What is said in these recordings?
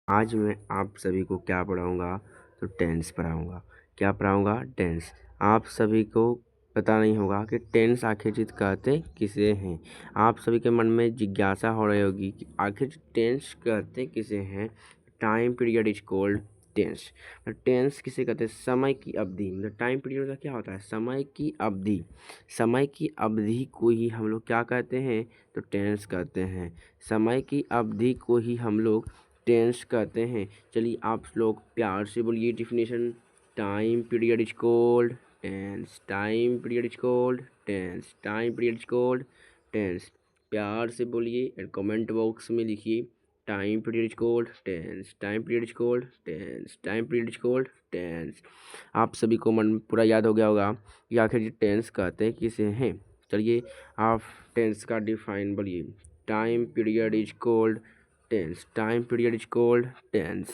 आज मैं आप सभी को क्या पढ़ाऊँगा, तो टेंस पढ़ाऊँगा। क्या पढ़ाऊँगा? टेंस। आप सभी को पता नहीं होगा कि टेंस आखिर चीज़ कहते किसे हैं। आप सभी के मन में जिज्ञासा हो रही होगी कि आखिर टेंस कहते किसे हैं। Time period is called tense. Tense किसे कहते हैं? समय की अवधि। मतलब टाइम पीरियड का क्या होता है? समय की अवधि। समय की अवधि को ही हम लोग क्या कहते हैं? तो टेंस कहते हैं। समय की अवधि को ही हम लोग टेंस कहते हैं। चलिए आप लोग प्यार से बोलिए definition. Time period is called tense. Time period is called tense. Time period is called tense. प्यार से बोलिए एंड कमेंट बॉक्स में लिखिए time period is called tense. Time period is called tense. Time period is called tense. आप सभी को मन पूरा याद हो गया होगा कि आखिर ये टेंस कहते हैं किसे हैं। चलिए आप टेंस का डिफाइन बोलिए। Time period is called tense. Time period is called tense.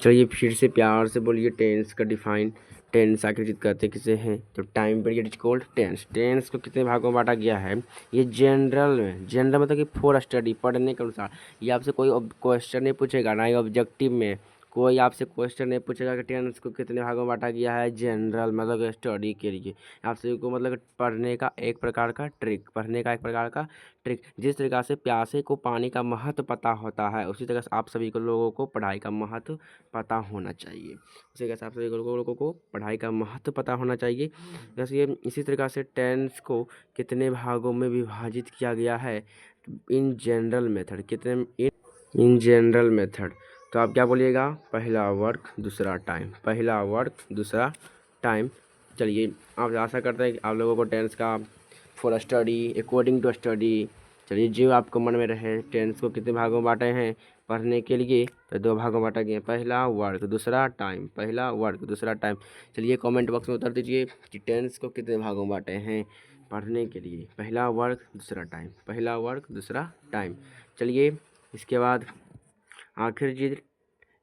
चलिए फिर से प्यार से बोलिए टेंस का डिफाइन। टेंस आखिर चीज कहते किसे हैं? तो time period is called tense. Tense को कितने भागों में बांटा गया है? ये जनरल मतलब कि फॉर स्टडी, पढ़ने के अनुसार। ये आपसे कोई क्वेश्चन नहीं पूछेगा, ना ही ऑब्जेक्टिव में कोई आपसे क्वेश्चन नहीं पूछेगा कि टेंस को कितने भागों में बांटा गया है। जनरल मतलब स्टडी के लिए आपसे को मतलब पढ़ने का एक प्रकार का ट्रिक, पढ़ने का एक प्रकार का ट्रिक। जिस तरीक़ा से प्यासे को पानी का महत्व पता होता है, उसी तरह से आप सभी को लोगों को पढ़ाई का महत्व पता होना चाहिए। उसी तरह से आप सभी लोगों को पढ़ाई का महत्व पता होना चाहिए। जैसे ये इसी तरीक़ा से टेंस को कितने भागों में विभाजित किया गया है? In general method. कितने? In general method. तो आप क्या बोलिएगा? पहला वर्क, दूसरा टाइम। पहला वर्क, दूसरा टाइम। चलिए आप आशा करते हैं कि आप लोगों को टेंस का for study, according to study. चलिए जो आपको मन में रहे, टेंस को कितने भागों में बांटे हैं पढ़ने के लिए? तो दो भागों में बांटा गया। पहला वर्क, दूसरा टाइम। पहला वर्क, दूसरा टाइम। चलिए कमेंट बॉक्स में उत्तर दीजिए कि टेंस को कितने भागों में बांटे हैं पढ़ने के लिए। पहला वर्क, दूसरा टाइम। पहला वर्क, दूसरा टाइम। चलिए इसके बाद आखिर चीज,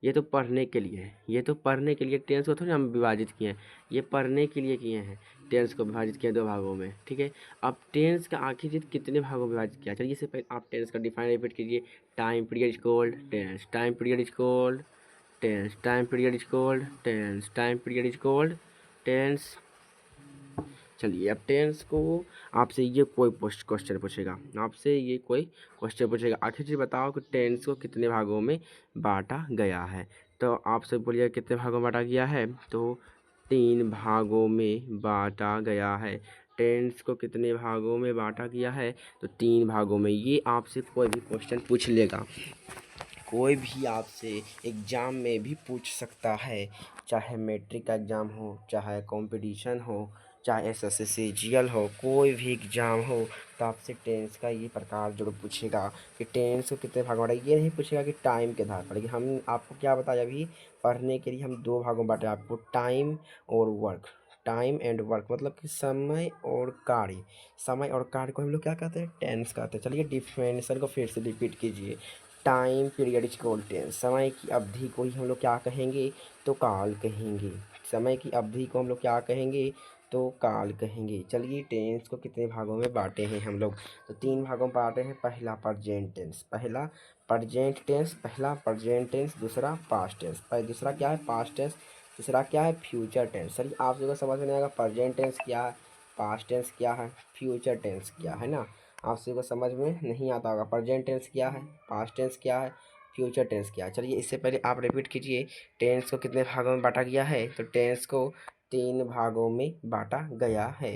ये तो पढ़ने के लिए है। ये तो पढ़ने के लिए, टेंस को थोड़ी हम विभाजित किए हैं, ये पढ़ने के लिए किए हैं। टेंस को विभाजित किया दो भागों में, ठीक है। अब टेंस का आखिर चीज कितने भागों में विभाजित किया? चलिए इससे पहले आप टेंस का डिफाइन रिपीट कीजिए। Time period is called tense. Time period is called tense. Time period is called tense. Time period is called tense. चलिए अब टेंस को आपसे ये कोई क्वेश्चन पूछेगा, आपसे ये कोई क्वेश्चन पूछेगा, आखिर चीज़ बताओ कि टेंस को कितने भागों में बांटा गया है। तो आपसे बोलिए कितने भागों में बांटा गया है? तो 3 भागों में बांटा गया है। टेंस को कितने भागों में बांटा गया है? तो 3 भागों में। ये आपसे कोई भी क्वेश्चन पूछ लेगा, कोई भी आपसे एग्ज़ाम में भी पूछ सकता है। चाहे मैट्रिक का एग्ज़ाम हो, चाहे कंपटीशन हो, चाहे एसएससी जीएल हो, कोई भी एग्ज़ाम हो, तो आपसे टेंस का ये प्रकार जरूर पूछेगा कि टेंस को कितने भाग में बांटा। ये नहीं पूछेगा कि टाइम के आधार पर। हम आपको क्या बताया अभी, पढ़ने के लिए हम 2 भागों में बांटे आपको, टाइम और वर्क। टाइम एंड वर्क मतलब कि समय और कार्य। समय और कार्य को हम लोग क्या कहते हैं? टेंस कहते हैं। चलिए डिफिनेशन को फिर से रिपीट कीजिए। Time period is called tense. समय की अवधि को ही हम लोग क्या कहेंगे? तो काल कहेंगे। समय की अवधि को हम लोग क्या कहेंगे? तो काल कहेंगे। चलिए टेंस को कितने भागों में बांटे हैं हम लोग? तो 3 भागों में बांटे हैं। पहला प्रेजेंट टेंस, पहला प्रेजेंट टेंस, पहला प्रेजेंट टेंस, दूसरा पास्ट टेंस, दूसरा क्या है? Past tense. तीसरा क्या है? Future tense. चलिए आप लोगों को समझ में नहीं आएगा प्रेजेंट टेंस क्या है, पास्ट टेंस क्या है, फ्यूचर टेंस क्या है ना। आप सभी को समझ में नहीं आता होगा प्रेजेंट टेंस क्या है, पास्ट टेंस क्या है, फ्यूचर टेंस क्या है। चलिए इससे पहले आप रिपीट कीजिए टेंस को कितने भागों में बांटा गया है। तो टेंस को 3 भागों में बांटा गया है।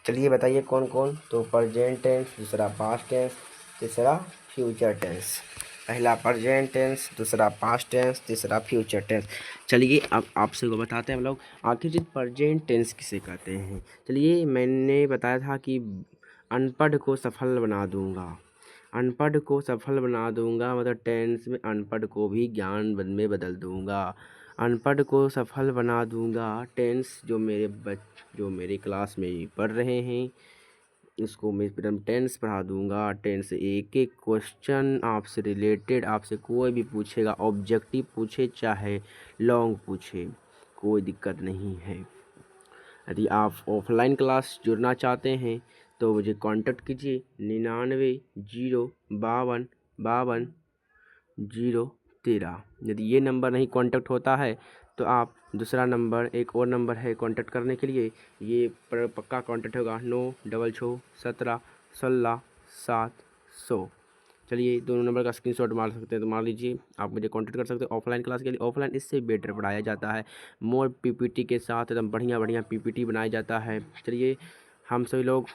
चलिए बताइए कौन कौन? तो प्रेजेंट टेंस, दूसरा पास्ट टेंस, तीसरा फ्यूचर टेंस। पहला प्रेजेंट टेंस, दूसरा पास्ट टेंस, तीसरा फ्यूचर टेंस। चलिए अब आपसे को बताते हैं हम लोग आखिर चीज प्रेजेंट टेंस किसे कहते हैं। चलिए मैंने बताया था कि अनपढ़ को सफल बना दूंगा। अनपढ़ को सफल बना दूंगा मतलब टेंस में अनपढ़ को भी ज्ञान में बदल दूंगा। अनपढ़ को सफल बना दूंगा। टेंस जो मेरे क्लास में पढ़ रहे हैं इसको मैं टेंस पढ़ा दूंगा। टेंस एक एक क्वेश्चन आपसे रिलेटेड, आपसे कोई भी पूछेगा, ऑब्जेक्टिव पूछे चाहे लॉन्ग पूछे, कोई दिक्कत नहीं है। यदि आप ऑफलाइन क्लास जुड़ना चाहते हैं तो मुझे कांटेक्ट कीजिए 99 052 52 0 13। यदि ये नंबर नहीं कांटेक्ट होता है तो आप दूसरा नंबर, एक और नंबर है कांटेक्ट करने के लिए, ये पक्का कांटेक्ट होगा 96617 700। चलिए दोनों नंबर का स्क्रीनशॉट मार सकते हैं तो मार लीजिए। आप मुझे कांटेक्ट कर सकते हैं ऑफलाइन क्लास के लिए। ऑफलाइन इससे बेटर पढ़ाया जाता है, मोर पीपीटी के साथ एकदम बढ़िया बढ़िया पीपीटी बनाया जाता है। चलिए हम सभी लोग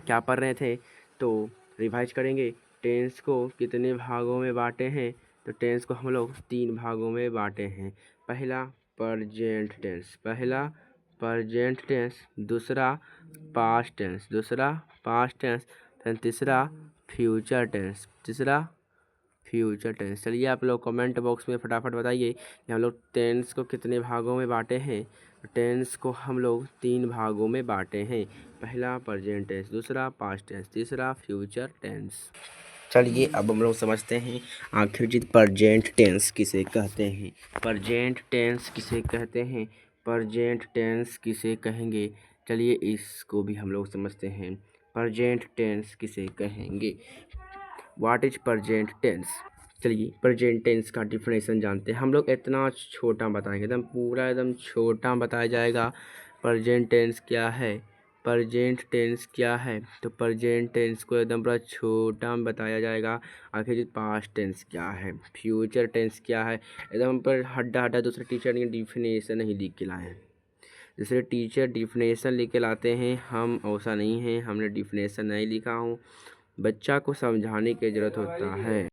क्या पढ़ रहे थे तो रिवाइज करेंगे। टेंस को कितने भागों में बांटे हैं, तो टेंस को हम लोग 3 भागों में बांटे हैं। पहला प्रेजेंट टेंस, दूसरा पास्ट टेंस, फिर तीसरा फ्यूचर टेंस। चलिए आप लोग कमेंट बॉक्स में फटाफट बताइए कि हम लोग टेंस को कितने भागों में बांटे हैं। टेंस को हम लोग 3 भागों में बांटे हैं। पहला प्रेजेंट टेंस, दूसरा पास्ट टेंस, तीसरा फ्यूचर टेंस। चलिए अब हम लोग समझते हैं आखिर जी प्रेजेंट टेंस किसे कहते हैं। प्रेजेंट टेंस किसे कहेंगे, चलिए इसको भी हम लोग समझते हैं। प्रेजेंट टेंस किसे कहेंगे, व्हाट इज प्रेजेंट टेंस। चलिए प्रेजेंट टेंस का डिफिनेशन जानते हैं हम लोग। इतना छोटा बताएंगे, एकदम पूरा एकदम छोटा बताया जाएगा। प्रेजेंट टेंस क्या है, तो प्रेजेंट टेंस को एकदम पूरा छोटा में बताया जाएगा। आखिर पास्ट टेंस क्या है, फ्यूचर टेंस क्या है, एकदम पर हड्डा दूसरे टीचर ने डिफिनेशन नहीं लिख के लाए हैं। दूसरे टीचर डिफिनेशन लिख के लाते हैं, हम ऐसा नहीं है, हमने डिफिनेशन नहीं लिखा हूँ। बच्चा को समझाने की ज़रूरत होता है,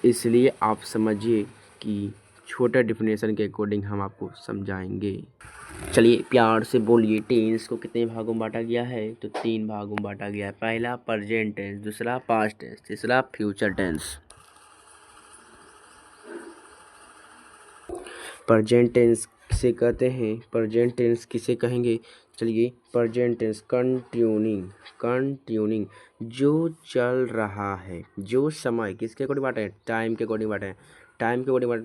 इसलिए आप समझिए कि छोटा डिफिनेशन के अकॉर्डिंग हम आपको समझाएंगे। चलिए प्यार से बोलिए, टेंस को कितने भागों में बांटा गया है, तो 3 भागों में बांटा गया है। पहला प्रेजेंट टेंस, दूसरा पास्ट टेंस, तीसरा फ्यूचर टेंस। प्रेजेंट टेंस किसे कहते हैं, प्रेजेंट टेंस किसे कहेंगे। चलिए प्रेजेंट टेंस कंटिन्यूइंग, जो चल रहा है, जो समय किसके अकॉर्डिंग बांटा है, टाइम के अकॉर्डिंग बांटा है।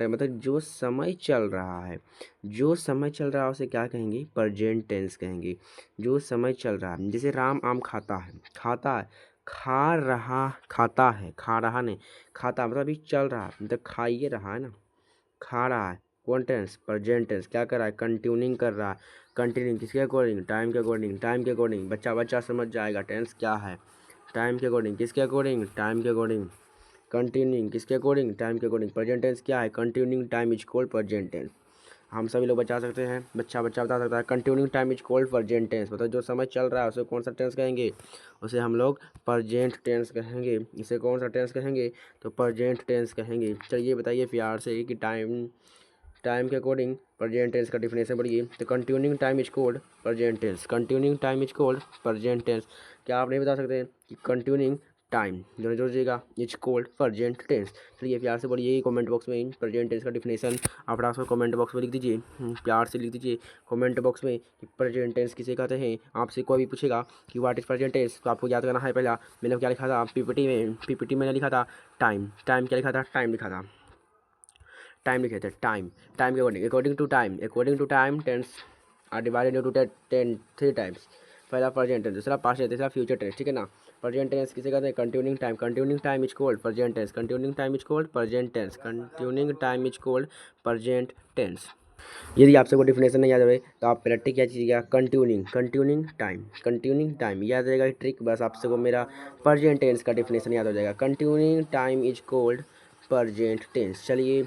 मतलब जो समय चल रहा है, उसे क्या कहेंगे, प्रेजेंट टेंस कहेंगे। जो समय चल रहा है, जैसे राम आम खाता है, खा रहा नहीं, खाता मतलब अभी चल रहा है, मतलब खाइए रहा है ना, खा रहा है। कौन टेंस, प्रेजेंट टेंस। क्या कर रहा है, कंटिन्यूइंग कर रहा है। कंटिन्यूइंग किसके अकॉर्डिंग, टाइम के अकॉर्डिंग। बच्चा समझ जाएगा टेंस क्या है। टाइम के अकॉर्डिंग, किसके अकॉर्डिंग, टाइम के अकॉर्डिंग। कंटिन्यूइंग किसके अकॉर्डिंग, टाइम के अकॉर्डिंग। प्रेजेंट टेंस क्या है, continuing time is called present tense. हम सभी लोग बता सकते हैं, बच्चा बता सकता है continuing time is called present tense. मतलब जो समय चल रहा है उसे कौन सा टेंस कहेंगे, उसे हम लोग प्रेजेंट टेंस कहेंगे। इसे कौन सा टेंस कहेंगे, तो प्रेजेंट टेंस कहेंगे। चलिए बताइए प्यार से कि टाइम के अकॉर्डिंग प्रेजेंट टेंस का डिफिनेशन पढ़िए। तो continuing time is called present tense. क्या आप नहीं बता सकते कि कंटिन्यूइंग टाइम, दोनों जोड़िएगा, इज कॉल्ड प्रेजेंट टेंस। चलिए प्यार से बोलिए कमेंट बॉक्स में प्रेजेंट टेंस का डिफिनेशन आप रात को कमेंट बॉक्स में लिख दीजिए। प्यार से लिख दीजिए कमेंट बॉक्स में कि प्रेजेंट टेंस किसे कहते हैं। आपसे कोई भी पूछेगा कि व्हाट इज प्रेजेंट टेंस, तो आपको याद करना है। पहला मैंने क्या लिखा था पीपीटी मैंने लिखा था टाइम क्या लिखा था, टाइम लिखे थे। टाइम के according to time tense are divided into 3 times. पहला प्रेजेंट टेंस, दूसरा पास्ट टेंस, तीसरा फ्यूचर टेंस, ठीक है ना। प्रेजेंट टेंस किसे कहते हैं, continuing time is called present tense. यदि आपसे कोई डिफिनेशन नहीं याद आए तो आप पहले ट्रिक क्या चीज़िएगा, कंटिन्यूइंग टाइम याद रहेगा ट्रिक। बस आपसे को मेरा प्रेजेंट टेंस का डिफिनेशन याद हो जाएगा। Continuing time is called present tense. चलिए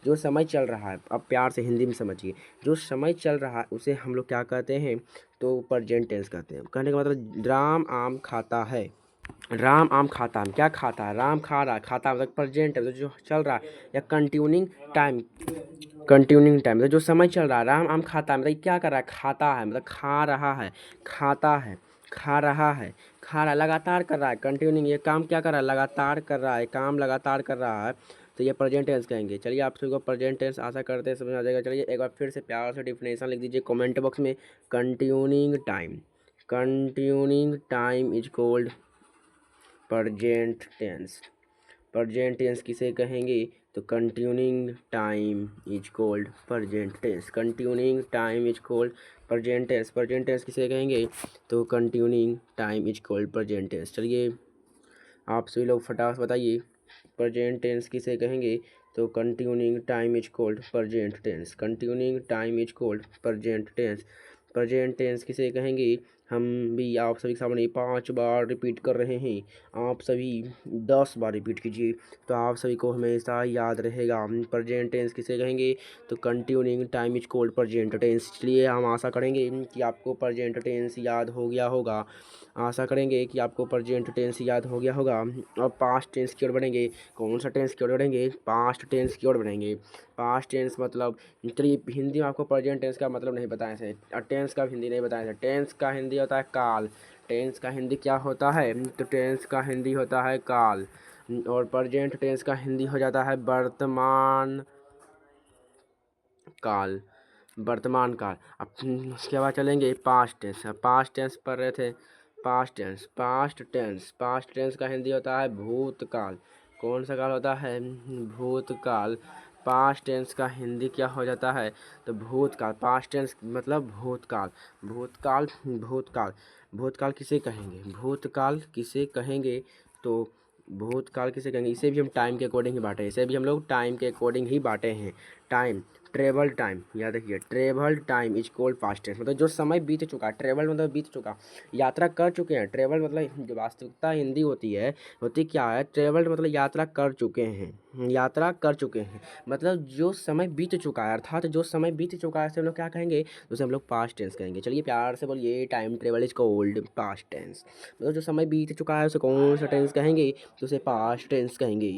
जो समय चल रहा है, अब प्यार से हिंदी में समझिए, जो समय चल रहा है उसे हम लोग क्या कहते हैं, तो प्रेजेंट टेंस कहते हैं। कहने का मतलब राम आम खाता है, क्या खाता है, राम खा रहा है, खाता मतलब प्रेजेंट है, मतलब जो चल रहा है। या कंटिन्यूइंग टाइम मतलब जो समय चल रहा है, राम आम खाता है मतलब क्या कर रहा है, खाता है, मतलब खा रहा है, लगातार कर रहा है। कंटिन्यूइंग ये काम क्या कर रहा है, लगातार कर रहा है, काम लगातार कर रहा है, तो ये प्रेजेंट टेंस कहेंगे। चलिए आप सभी को प्रेजेंट टेंस आशा करते हैं समझ आ जाएगा। चलिए एक बार फिर से प्यार से डिफिनेशन लिख दीजिए कमेंट बॉक्स में। Continuing time is called present tense किसे कहेंगे, तो continuing time is called present tense किसे कहेंगे, तो continuing time is called present tense. चलिए आप सभी लोग फटाफट बताइए प्रेजेंट टेंस किसे कहेंगे, तो continuing time is called present tense. Continuing time is called present tense. Present tense किसे कहेंगे? हम भी आप सभी के सामने 5 बार रिपीट कर रहे हैं, आप सभी 10 बार रिपीट कीजिए तो आप सभी को हमेशा याद रहेगा। प्रेजेंट टेंस किसे कहेंगे? तो continuing time is called present tense. इसलिए हम आशा करेंगे कि आपको प्रेजेंट टेंस याद हो गया होगा। आशा करेंगे कि आपको प्रेजेंट टेंस याद हो गया होगा। अब पास्ट टेंस की ओर बढ़ेंगे। कौन सा टेंस की ओर बढ़ेंगे? पास्ट टेंस की ओर बढ़ेंगे। पास्ट टेंस मतलब, चलिए हिंदी में आपको प्रेजेंट टेंस का मतलब नहीं बताया है, टेंस का हिंदी नहीं बताया है। टेंस का हिंदी होता है काल। टेंस का हिंदी क्या होता है? तो टेंस का हिंदी होता है काल, और प्रेजेंट टेंस का हिंदी हो जाता है वर्तमान काल। वर्तमान काल। अब उसके बाद चलेंगे पास्ट टेंस। पास्ट टेंस पढ़ रहे थे। पास्ट टेंस, पास्ट टेंस का हिंदी होता है भूतकाल। कौन सा काल होता है? भूतकाल। पास्ट टेंस का हिंदी क्या हो जाता है? तो भूतकाल। पास्ट टेंस मतलब भूतकाल। भूतकाल, भूतकाल। भूतकाल किसे कहेंगे? भूतकाल किसे कहेंगे? तो भूतकाल किसे कहेंगे? इसे भी हम टाइम के अकॉर्डिंग ही बांटे हैं। इसे भी हम लोग टाइम के अकॉर्डिंग ही बांटे हैं। टाइम, ट्रेवल टाइम, याद रखिए travel time is called past tense. मतलब जो समय बीत चुका है, ट्रेवल मतलब बीत चुका, यात्रा कर चुके हैं। ट्रेवल मतलब जो वास्तविकता हिंदी होती है, होती क्या है? ट्रेवल मतलब यात्रा कर चुके हैं, यात्रा कर चुके हैं। मतलब जो समय बीत चुका है, अर्थात जो समय बीत चुका है उसे हम लोग क्या कहेंगे? उसे हम लोग पास्ट टेंस कहेंगे। चलिए प्यार से बोलिए, time travel is called past tense. मतलब जो समय बीत चुका है उसे कौन सा टेंस कहेंगे? तो उसे पास्ट टेंस कहेंगे।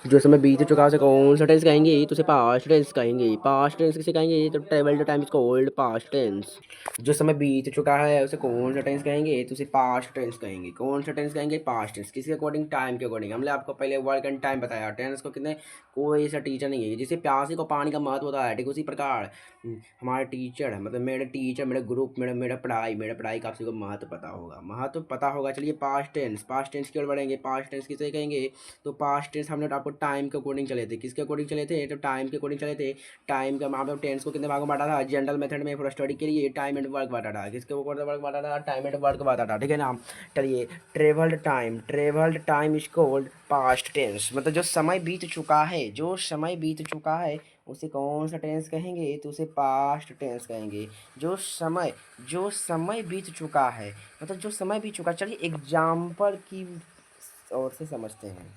जो समय बीत चुका है उसे कौन सा टेंस कहेंगे? तो उसे पास्ट टेंस कहेंगे। पास्ट टेंस किसे कहेंगे? तो travelled time is called past tense. जो समय बीत चुका है उसे कौन सा टेंस कहेंगे? तो उसे पास्ट टेंस कहेंगे। कौन सा टेंस कहेंगे? Past tense. किसके अकॉर्डिंग? टाइम के अकॉर्डिंग। हमने आपको पहले वर्क एंड टाइम बताया। टेंस को कितने, कोई ऐसा टीचर नहीं है जिसे प्यासी को पानी का महत्व होता है, ठीक उसी प्रकार हमारे टीचर है, मतलब मेरे टीचर, मेरे ग्रुप, मेरा पढ़ाई का आप सभी को महत्व पता होगा, महत्व पता होगा। चलिए पास्ट टेंस, पास्ट टेंस की ओर बढ़ेंगे। पास्ट टेंस किसे कहेंगे? तो पास्ट टेंस हमने आपको टाइम के अकॉर्डिंग चले थे। किसके अकॉर्डिंग चले थे? तो टाइम के अकॉर्डिंग चले थे। टाइम का मतलब टेंस को कितने भागों में बांटा था? जनरल मेथड में फॉर स्टडी के लिए टाइम एंड वर्क बांटा था। किसके ऊपर वर्क बांटा था? टाइम एंड वर्क बांटा था, ठीक है ना। चलिए travelled time is called past tense. मतलब जो समय बीत चुका है, जो समय बीत चुका है उसे कौन सा टेंस कहेंगे? तो उसे पास्ट टेंस कहेंगे। जो समय बीत चुका है, मतलब जो समय बीत चुका। चलिए एग्जाम्पल की ओर से समझते हैं।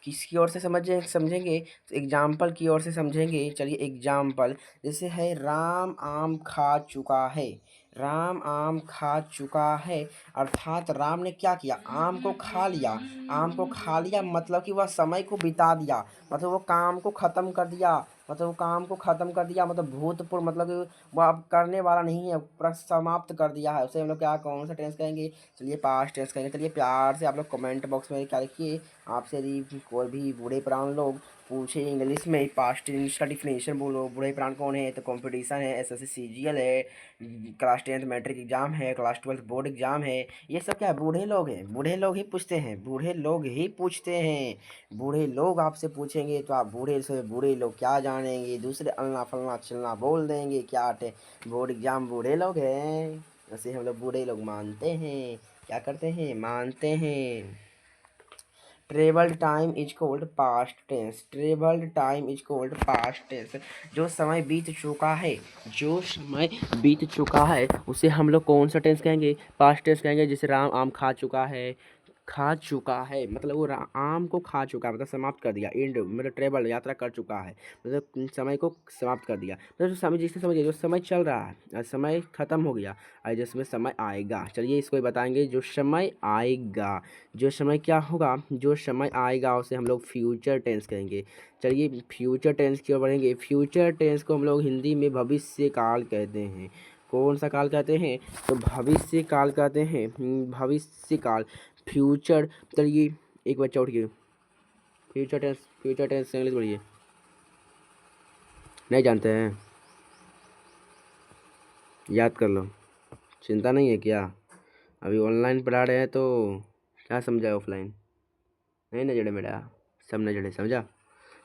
किसकी ओर से समझेंगे? तो एग्जाम्पल की ओर से समझेंगे। चलिए एग्जाम्पल जैसे है, राम आम खा चुका है। राम आम खा चुका है, अर्थात राम ने क्या किया? आम को खा लिया। आम को खा लिया मतलब कि वह समय को बिता दिया, मतलब वो काम को ख़त्म कर दिया, मतलब वो काम को ख़त्म कर दिया, मतलब भूतपूर्व, मतलब कि वो अब करने वाला नहीं है, पूरा समाप्त कर दिया है। उसे हम लोग क्या, कौन सा टेंस कहेंगे? चलिए पास्ट टेंस कहेंगे। चलिए प्यार से आप लोग कमेंट बॉक्स में क्या लिखिए। आपसे यदि कोई भी बूढ़े पुराने लोग पूछे इंग्लिश में पास्ट टेंस का डिफिनेशन बोलो, बूढ़े पुराने कौन है? तो कंपटीशन है, एसएससी सीजीएल है, क्लास 10th मैट्रिक एग्जाम है, क्लास 12th बोर्ड एग्जाम है। ये सब क्या है? बूढ़े लोग हैं, बूढ़े लोग ही पूछते हैं, बूढ़े लोग ही पूछते हैं। बूढ़े लोग आपसे पूछेंगे तो आप बूढ़े से बूढ़े लोग क्या जानेंगे, दूसरे अल्लाह फल्ला चिल्ला बोल देंगे। क्या बोर्ड एग्जाम बूढ़े लोग हैं, वैसे हम लोग बूढ़े लोग मानते हैं। क्या करते हैं? मानते हैं। Travelled time is called past tense. Travelled time is called past tense. जो समय बीत चुका है, जो समय बीत चुका है उसे हम लोग कौन सा टेंस कहेंगे? पास्ट टेंस कहेंगे। जैसे राम आम खा चुका है, खा चुका है मतलब वो आम को खा चुका है, मतलब समाप्त कर दिया। एंड मतलब ट्रेवल, यात्रा कर चुका है, मतलब समय को समाप्त कर दिया। मतलब जो समय, जिससे समझिए जो समय चल रहा है और समय ख़त्म हो गया और जिसमें समय आएगा। चलिए इसको बताएंगे, जो समय आएगा। जो समय क्या होगा? जो समय आएगा उसे हम लोग फ्यूचर टेंस कहेंगे। चलिए फ्यूचर टेंस की ओर बढ़ेंगे। फ्यूचर टेंस को हम लोग हिंदी में भविष्य काल कहते हैं। कौन सा काल कहते हैं? तो भविष्य काल कहते हैं। भविष्य काल, फ्यूचर। चलिए एक बच्चा उठ गया, फ्यूचर टेंस इंग्लिश बोलिए। नहीं जानते हैं? याद कर लो, चिंता नहीं है क्या? अभी ऑनलाइन पढ़ा रहे हैं तो क्या समझा? ऑफलाइन नहीं ना जड़े मेरा, सब न जड़े, समझा?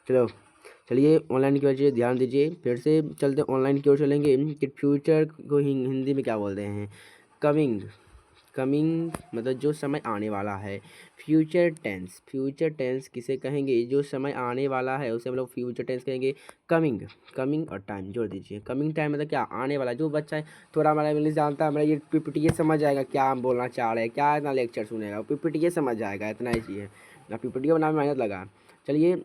चलो चलिए ऑनलाइन की वजह ध्यान दीजिए। फिर से चलते ऑनलाइन की ओर चलेंगे कि फ्यूचर को हिंदी में क्या बोलते हैं? कमिंग। कमिंग मतलब जो समय आने वाला है। फ्यूचर टेंस किसे कहेंगे, जो समय आने वाला है उसे हम लोग फ्यूचर टेंस कहेंगे। कमिंग और टाइम जोड़ दीजिए। कमिंग टाइम मतलब क्या, आने वाला। जो बच्चा है थोड़ा हमारा इंग्लिश जानता है, हमारा ये पीपीटी समझ जाएगा क्या हम बोलना चाह रहे हैं, क्या इतना लेक्चर सुनेगा, पीपीटी समझ जाएगा, इतना ही चीज़ है। पीपीटी बनाने में मेहनत लगा। चलिए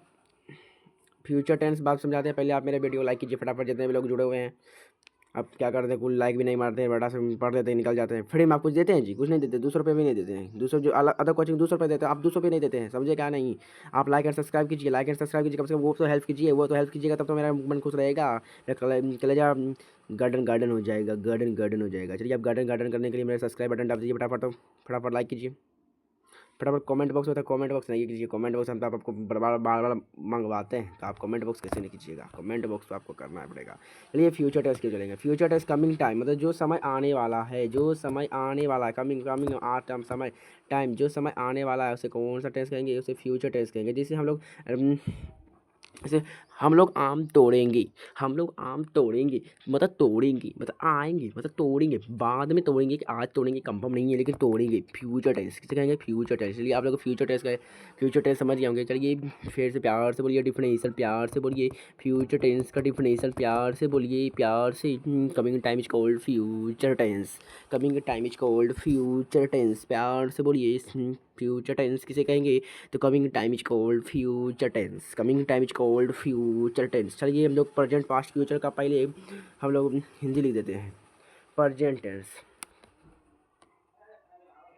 फ्यूचर टेंस बात समझाते हैं। पहले आप मेरे वीडियो लाइक कीजिए फटाफट, जितने भी लोग जुड़े हुए हैं। अब क्या करते हैं, कुल लाइक भी नहीं मारते हैं, बड़ा से पढ़ देते हैं, निकल जाते हैं। फ्री में आप कुछ देते हैं जी, कुछ नहीं देते, 200 रुपये भी नहीं देते हैं। 200 जो अदर कोचिंग 200 रुपये देते हैं, आप 200 भी नहीं देते हैं, समझे क्या नहीं। आप लाइक एंड सब्सक्राइब कीजिए, कम से कम वो तो हेल्प कीजिए, वो तो हेल्प कीजिएगा तब तो मेरा मन खुश रहेगा, मेरा कलेजा गार्डन हो जाएगा, गार्डन हो जाएगा। चलिए आप गार्डन करने के लिए मेरा सब्सक्राइब बटन दबा दीजिए फटाफट, तो फटाफट लाइक कीजिए, फटाफट कमेंट बॉक्स होता है, कमेंट बॉक्स नहीं कीजिए। कमेंट बॉक्स हम तो आपको बार बार मंगवाते हैं, तो आप कमेंट बॉक्स कैसे नहीं कीजिएगा, कमेंट बॉक्स तो आपको करना पड़ेगा। चलिए फ्यूचर टेंस के चलेंगे। फ्यूचर टेंस कमिंग टाइम मतलब जो समय आने वाला है, जो समय आने वाला है। कमिंग समय टाइम, जो समय आने वाला है उसे कौन सा टेंस कहेंगे, उसे फ्यूचर टेंस कहेंगे। जैसे हम लोग जैसे हम लोग आम तोड़ेंगे मतलब आएंगे, मतलब तोड़ेंगे, बाद में तोड़ेंगे कि आज तोड़ेंगे कंफर्म नहीं है, लेकिन तोड़ेंगे। फ्यूचर टेंस किसे कहेंगे, फ्यूचर टेंस। चलिए आप लोग फ्यूचर टेंस समझ गए होंगे। चलिए फिर से प्यार से बोलिए डिफिनेशन, प्यार से बोलिए फ्यूचर टेंस का डिफिनेशन, प्यार से बोलिए, प्यार से। Coming time is called future tense, coming time is called future tense. प्यार से बोलिए फ्यूचर टेंस किसे कहेंगे, तो coming time is called future tense, coming time is called future tense. चलिए हम लोग प्रेजेंट पास्ट फ्यूचर का पहले हम लोग हिंदी लिख देते हैं। प्रेजेंट टेंस,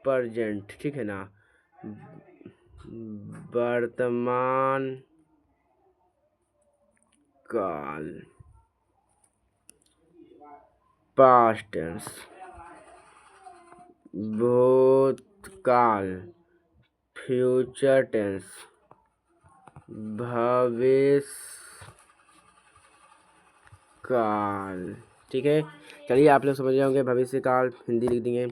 प्रेजेंट, ठीक है ना, वर्तमान काल। पास्ट टेंस, भूतकाल। फ्यूचर टेंस, भविष्य काल। ठीक है, चलिए आप लोग समझ गए होंगे। भविष्य काल हिंदी लिख देंगे,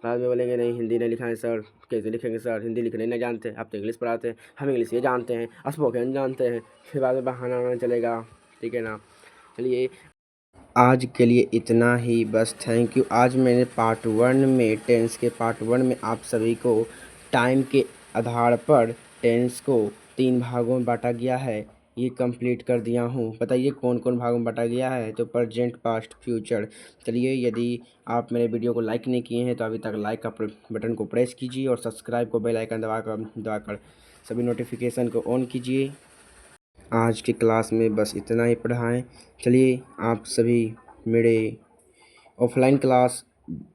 बाद में बोलेंगे नहीं हिंदी नहीं लिखा है सर, कैसे लिखेंगे सर, हिंदी लिखने नहीं जानते, आप तो इंग्लिश पढ़ाते हैं, हम इंग्लिश ये जानते हैं, स्पोकन जानते हैं, फिर बाद में बहाना ना चलेगा, ठीक है ना। चलिए आज के लिए इतना ही, बस थैंक यू। आज मैंने पार्ट 1 में, टेंस के पार्ट 1 में आप सभी को टाइम के आधार पर टेंस को 3 भागों में बांटा गया है, ये कंप्लीट कर दिया हूँ। बताइए कौन कौन भागों में बांटा गया है, तो प्रेजेंट पास्ट फ्यूचर। चलिए यदि आप मेरे वीडियो को लाइक नहीं किए हैं तो अभी तक लाइक का बटन को प्रेस कीजिए और सब्सक्राइब को बेल आइकन दबाकर सभी नोटिफिकेशन को ऑन कीजिए। आज की क्लास में बस इतना ही पढ़ाएं। चलिए आप सभी मेरे ऑफलाइन क्लास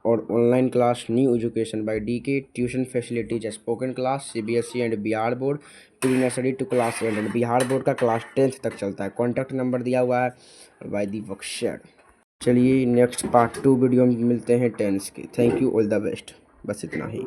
और online class new education by DK tuition facilities spoken class CBSE and Bihar board pre nursery to class 8 and Bihar board का क्लास 10th तक चलता है। कॉन्टैक्ट नंबर दिया हुआ है बाय दी बख्शर। चलिए नेक्स्ट पार्ट 2 वीडियो में मिलते हैं टेंस के। Thank you, all the best. बस इतना ही।